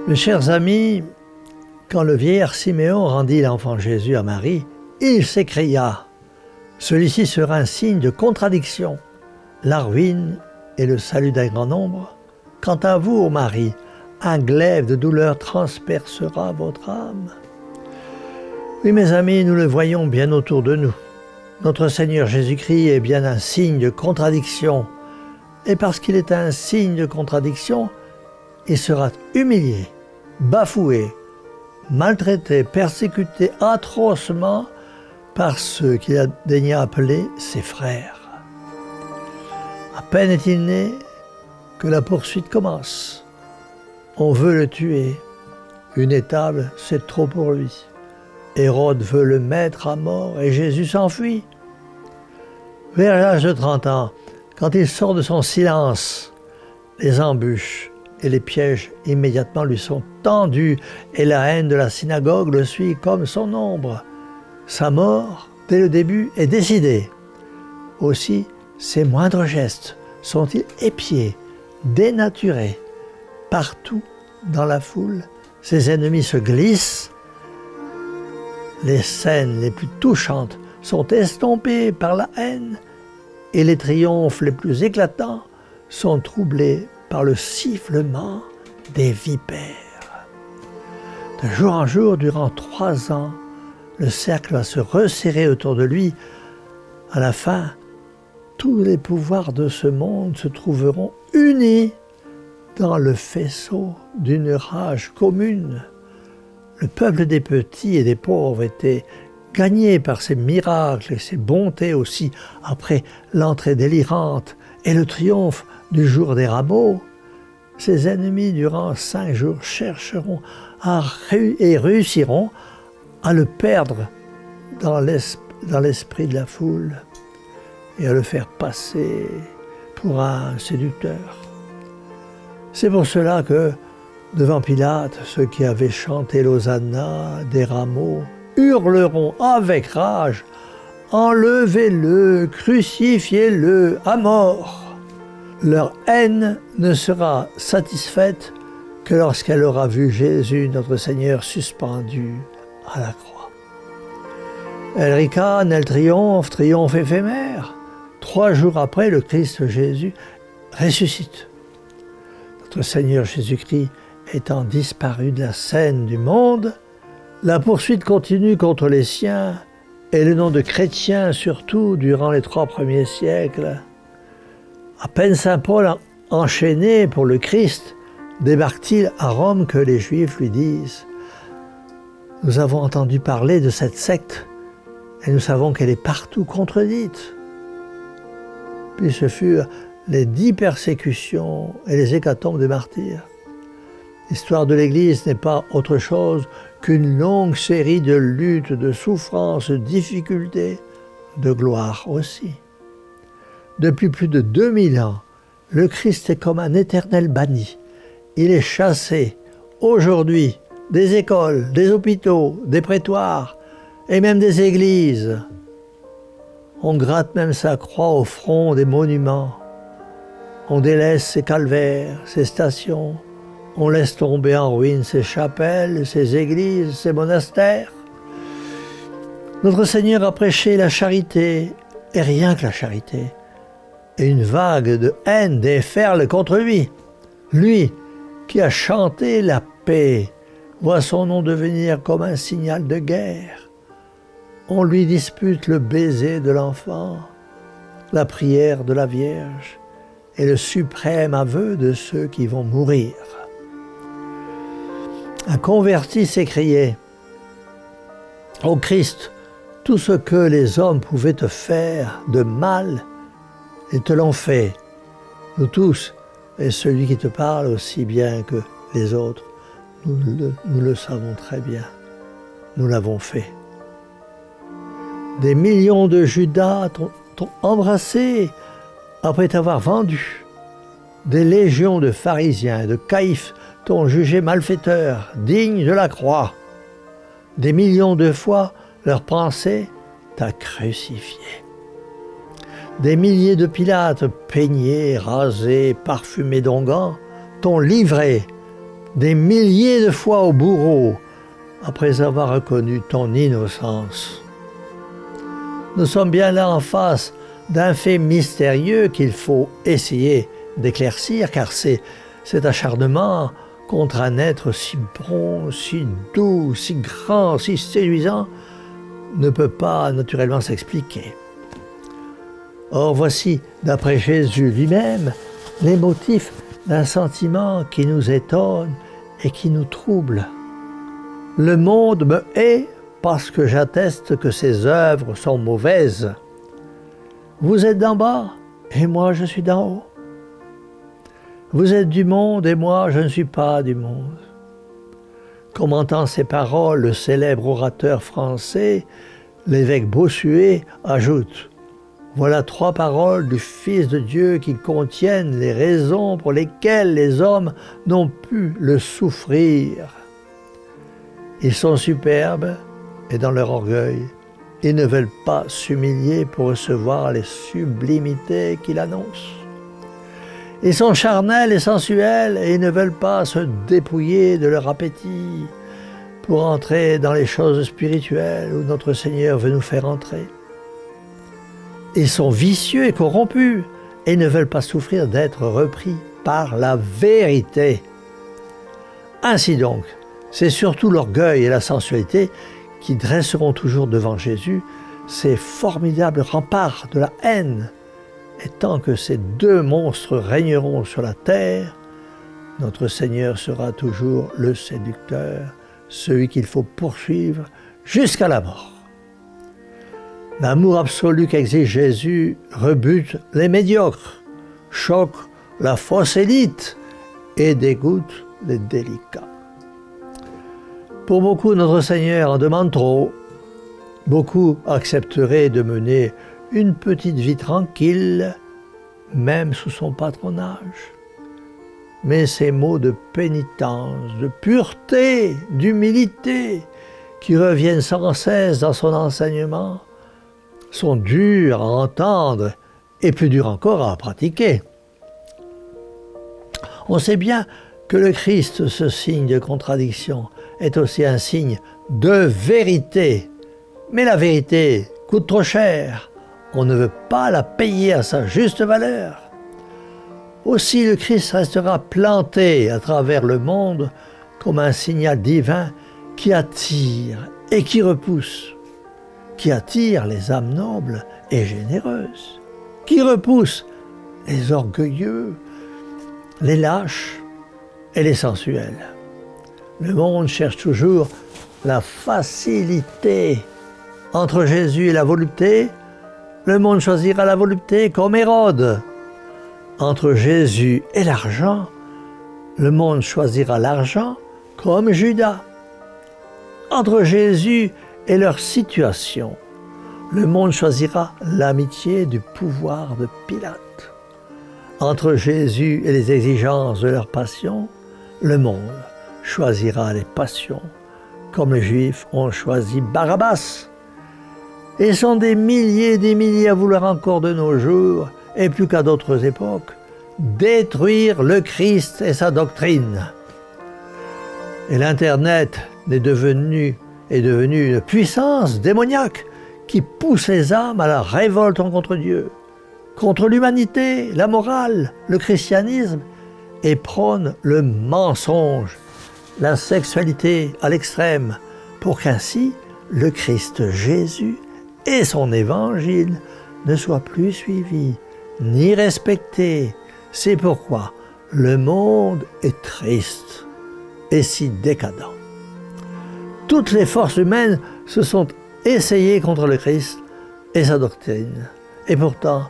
Mes chers amis, quand le vieillard Siméon rendit l'enfant Jésus à Marie, il s'écria « Celui-ci sera un signe de contradiction, la ruine et le salut d'un grand nombre. Quant à vous, ô Marie, un glaive de douleur transpercera votre âme. » Oui, mes amis, nous le voyons bien autour de nous. Notre Seigneur Jésus-Christ est bien un signe de contradiction. Et parce qu'il est un signe de contradiction, il sera humilié, bafoué, maltraité, persécuté atrocement par ceux qu'il a daigné appeler ses frères. À peine est-il né que la poursuite commence. On veut le tuer. Une étable, c'est trop pour lui. Hérode veut le mettre à mort et Jésus s'enfuit. Vers l'âge de 30 ans, quand il sort de son silence, les embûches et les pièges immédiatement lui sont tendus et la haine de la synagogue le suit comme son ombre. Sa mort, dès le début, est décidée. Aussi, ses moindres gestes sont-ils épiés, dénaturés. Partout dans la foule, ses ennemis se glissent. Les scènes les plus touchantes sont estompées par la haine et les triomphes les plus éclatants sont troublés par le sifflement des vipères. De jour en jour, durant 3 ans, le cercle va se resserrer autour de lui. À la fin, tous les pouvoirs de ce monde se trouveront unis dans le faisceau d'une rage commune. Le peuple des petits et des pauvres était gagné par ses miracles et ses bontés aussi après l'entrée délirante et le triomphe du jour des rameaux. Ses ennemis durant 5 jours chercheront et réussiront à le perdre dans l'esprit de la foule et à le faire passer pour un séducteur. C'est pour cela que, devant Pilate, ceux qui avaient chanté l'Hosanna des rameaux hurleront avec rage « Enlevez-le, crucifiez-le à mort !» Leur haine ne sera satisfaite que lorsqu'elle aura vu Jésus, notre Seigneur, suspendu à la croix. Elle ricane, elle triomphe, triomphe éphémère. 3 jours après, le Christ Jésus ressuscite. Notre Seigneur Jésus-Christ étant disparu de la scène du monde, la poursuite continue contre les siens et le nom de chrétiens surtout durant les 3 premiers siècles. À peine saint Paul enchaîné pour le Christ débarque-t-il à Rome que les Juifs lui disent « Nous avons entendu parler de cette secte et nous savons qu'elle est partout contredite. » Puis ce furent les 10 persécutions et les hécatombes des martyrs. L'histoire de l'Église n'est pas autre chose qu'une longue série de luttes, de souffrances, de difficultés, de gloire aussi. Depuis plus de 2000 ans, le Christ est comme un éternel banni. Il est chassé, aujourd'hui, des écoles, des hôpitaux, des prétoires et même des églises. On gratte même sa croix au front des monuments. On délaisse ses calvaires, ses stations. On laisse tomber en ruine ses chapelles, ses églises, ses monastères. Notre Seigneur a prêché la charité, et rien que la charité. Et une vague de haine déferle contre lui. Lui qui a chanté la paix, voit son nom devenir comme un signal de guerre. On lui dispute le baiser de l'enfant, la prière de la Vierge et le suprême aveu de ceux qui vont mourir. Un converti s'écriait « Ô Christ, tout ce que les hommes pouvaient te faire de mal, ils te l'ont fait. Nous tous, et celui qui te parle aussi bien que les autres, nous le savons très bien. Nous l'avons fait. Des millions de Judas t'ont embrassé après t'avoir vendu. Des légions de pharisiens et de caïphes t'ont jugé malfaiteur, digne de la croix. Des millions de fois, leur pensée t'a crucifié. Des milliers de Pilates, peignés, rasés, parfumés d'onguents, t'ont livré des milliers de fois au bourreau après avoir reconnu ton innocence. Nous sommes bien là en face d'un fait mystérieux qu'il faut essayer d'éclaircir, car cet acharnement contre un être si bon, si doux, si grand, si séduisant, ne peut pas naturellement s'expliquer. Or voici, d'après Jésus lui-même, les motifs d'un sentiment qui nous étonne et qui nous trouble. Le monde me hait parce que j'atteste que ses œuvres sont mauvaises. Vous êtes d'en bas et moi je suis d'en haut. Vous êtes du monde et moi je ne suis pas du monde. Commentant ces paroles, le célèbre orateur français, l'évêque Bossuet, ajoute: voilà 3 paroles du Fils de Dieu qui contiennent les raisons pour lesquelles les hommes n'ont pu le souffrir. Ils sont superbes et dans leur orgueil, ils ne veulent pas s'humilier pour recevoir les sublimités qu'il annonce. Ils sont charnels et sensuels et ils ne veulent pas se dépouiller de leur appétit pour entrer dans les choses spirituelles où notre Seigneur veut nous faire entrer. Ils sont vicieux et corrompus et ne veulent pas souffrir d'être repris par la vérité. Ainsi donc, c'est surtout l'orgueil et la sensualité qui dresseront toujours devant Jésus ces formidables remparts de la haine. Et tant que ces 2 monstres régneront sur la terre, notre Seigneur sera toujours le séducteur, celui qu'il faut poursuivre jusqu'à la mort. L'amour absolu qu'exige Jésus rebute les médiocres, choque la fausse élite et dégoûte les délicats. Pour beaucoup, notre Seigneur en demande trop. Beaucoup accepteraient de mener une petite vie tranquille, même sous son patronage. Mais ces mots de pénitence, de pureté, d'humilité, qui reviennent sans cesse dans son enseignement, sont durs à entendre et plus durs encore à pratiquer. On sait bien que le Christ, ce signe de contradiction, est aussi un signe de vérité. Mais la vérité coûte trop cher. On ne veut pas la payer à sa juste valeur. Aussi le Christ restera planté à travers le monde comme un signal divin qui attire et qui repousse, qui attire les âmes nobles et généreuses, qui repousse les orgueilleux, les lâches et les sensuels. Le monde cherche toujours la facilité. Entre Jésus et la volupté, le monde choisira la volupté comme Hérode. Entre Jésus et l'argent, le monde choisira l'argent comme Judas. Entre Jésus et leur situation, le monde choisira l'amitié du pouvoir de Pilate. Entre Jésus et les exigences de leur passion, le monde choisira les passions, comme les Juifs ont choisi Barabbas. Et sont des milliers à vouloir encore de nos jours, et plus qu'à d'autres époques, détruire le Christ et sa doctrine. Et l'Internet est devenu une puissance démoniaque qui pousse les âmes à la révolte contre Dieu, contre l'humanité, la morale, le christianisme, et prône le mensonge, la sexualité à l'extrême, pour qu'ainsi le Christ Jésus et son évangile ne soient plus suivis ni respectés. C'est pourquoi le monde est triste et si décadent. Toutes les forces humaines se sont essayées contre le Christ et sa doctrine. Et pourtant,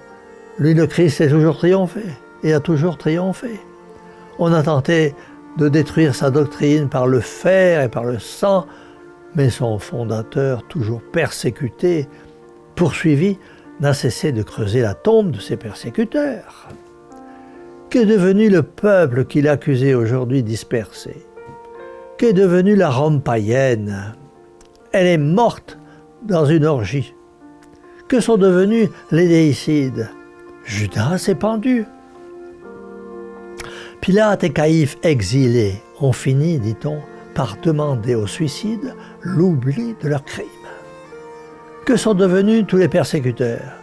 lui, le Christ, a toujours triomphé et a toujours triomphé. On a tenté de détruire sa doctrine par le fer et par le sang, mais son fondateur, toujours persécuté, poursuivi, n'a cessé de creuser la tombe de ses persécuteurs. Qu'est devenu le peuple qu'il accusait aujourd'hui dispersé? Qu'est devenue la Rome païenne? Elle est morte dans une orgie. Que sont devenus les déicides? Judas s'est pendu. Pilate et Caïphe exilés ont fini, dit-on, par demander au suicide l'oubli de leurs crimes. Que sont devenus tous les persécuteurs?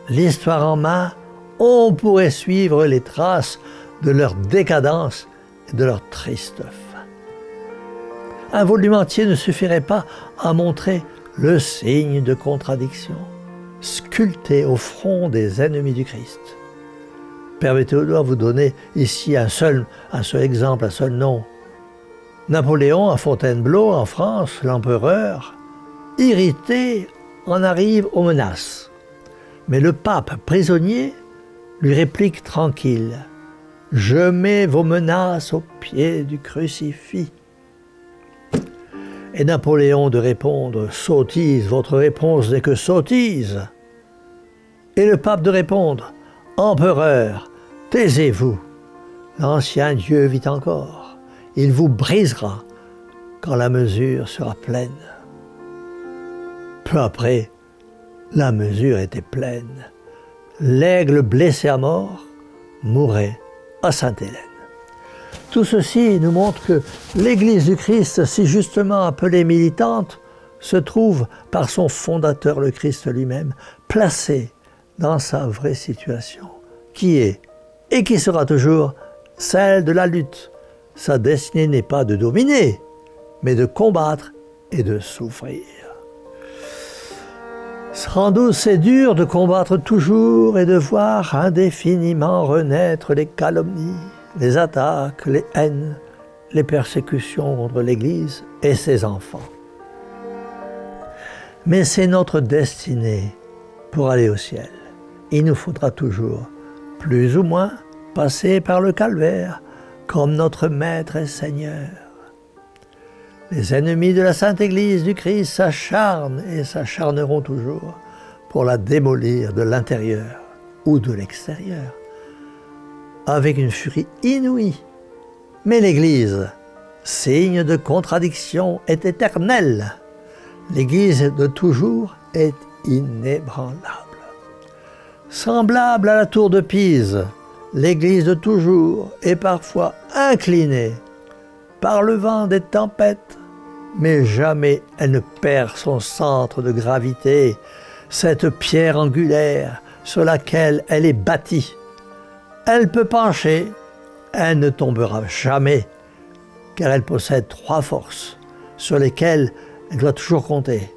L'histoire en main, on pourrait suivre les traces de leur décadence et de leur triste fin. Un volume entier ne suffirait pas à montrer le signe de contradiction sculpté au front des ennemis du Christ. Permettez-moi de vous donner ici un seul exemple, un seul nom. Napoléon à Fontainebleau, en France, l'empereur, irrité, en arrive aux menaces. Mais le pape prisonnier lui réplique tranquille « Je mets vos menaces au pied du crucifix ». Et Napoléon de répondre « Sottise, votre réponse n'est que sottise ». Et le pape de répondre « Empereur, taisez-vous, l'ancien Dieu vit encore, il vous brisera quand la mesure sera pleine. » Peu après, la mesure était pleine. L'aigle blessé à mort mourait à Sainte-Hélène. Tout ceci nous montre que l'Église du Christ, si justement appelée militante, se trouve par son fondateur le Christ lui-même, placée dans sa vraie situation, qui est et qui sera toujours celle de la lutte. Sa destinée n'est pas de dominer, mais de combattre et de souffrir. Sans doute c'est dur de combattre toujours et de voir indéfiniment renaître les calomnies, les attaques, les haines, les persécutions contre l'Église et ses enfants. Mais c'est notre destinée pour aller au ciel. Il nous faudra toujours, plus ou moins, passer par le calvaire comme notre Maître et Seigneur. Les ennemis de la Sainte Église du Christ s'acharnent et s'acharneront toujours pour la démolir de l'intérieur ou de l'extérieur, avec une furie inouïe. Mais l'Église, signe de contradiction, est éternelle. L'Église de toujours est inébranlable. Semblable à la tour de Pise, l'Église de toujours est parfois inclinée par le vent des tempêtes, mais jamais elle ne perd son centre de gravité, cette pierre angulaire sur laquelle elle est bâtie. Elle peut pencher, elle ne tombera jamais, car elle possède 3 forces sur lesquelles elle doit toujours compter.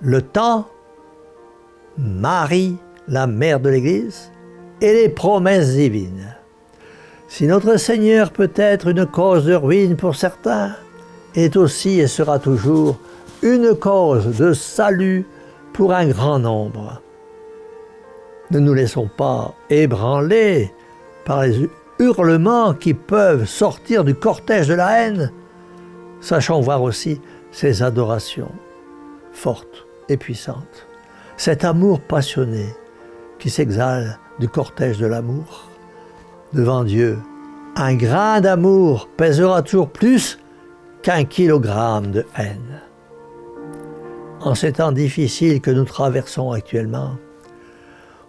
Le temps, Marie, la mère de l'Église, et les promesses divines. Si notre Seigneur peut être une cause de ruine pour certains, est aussi et sera toujours une cause de salut pour un grand nombre. Ne nous laissons pas ébranler par les hurlements qui peuvent sortir du cortège de la haine. Sachons voir aussi ces adorations fortes et puissantes, cet amour passionné qui s'exhale du cortège de l'amour. Devant Dieu, un grain d'amour pèsera toujours plus qu'1 kilogramme de haine. En ces temps difficiles que nous traversons actuellement,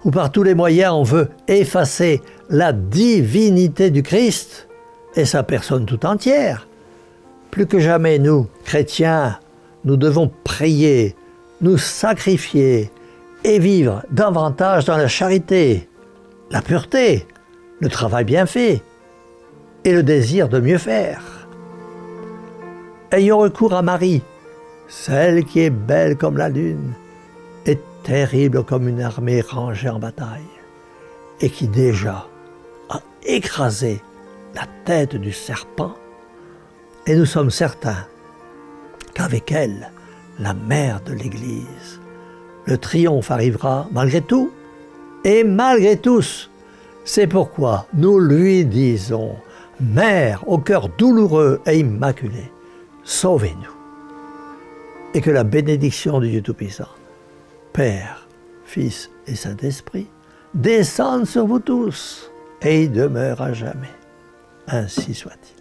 où par tous les moyens on veut effacer la divinité du Christ et sa personne tout entière, plus que jamais nous, chrétiens, nous devons prier, nous sacrifier et vivre davantage dans la charité, la pureté, le travail bien fait et le désir de mieux faire. Ayons recours à Marie, celle qui est belle comme la lune et terrible comme une armée rangée en bataille, et qui déjà a écrasé la tête du serpent, et nous sommes certains qu'avec elle, la mère de l'Église, le triomphe arrivera malgré tout et malgré tous. C'est pourquoi nous lui disons, Mère au cœur douloureux et immaculé, sauvez-nous. Et que la bénédiction du Dieu Tout-Puissant, Père, Fils et Saint-Esprit, descende sur vous tous et y demeure à jamais. Ainsi soit-il.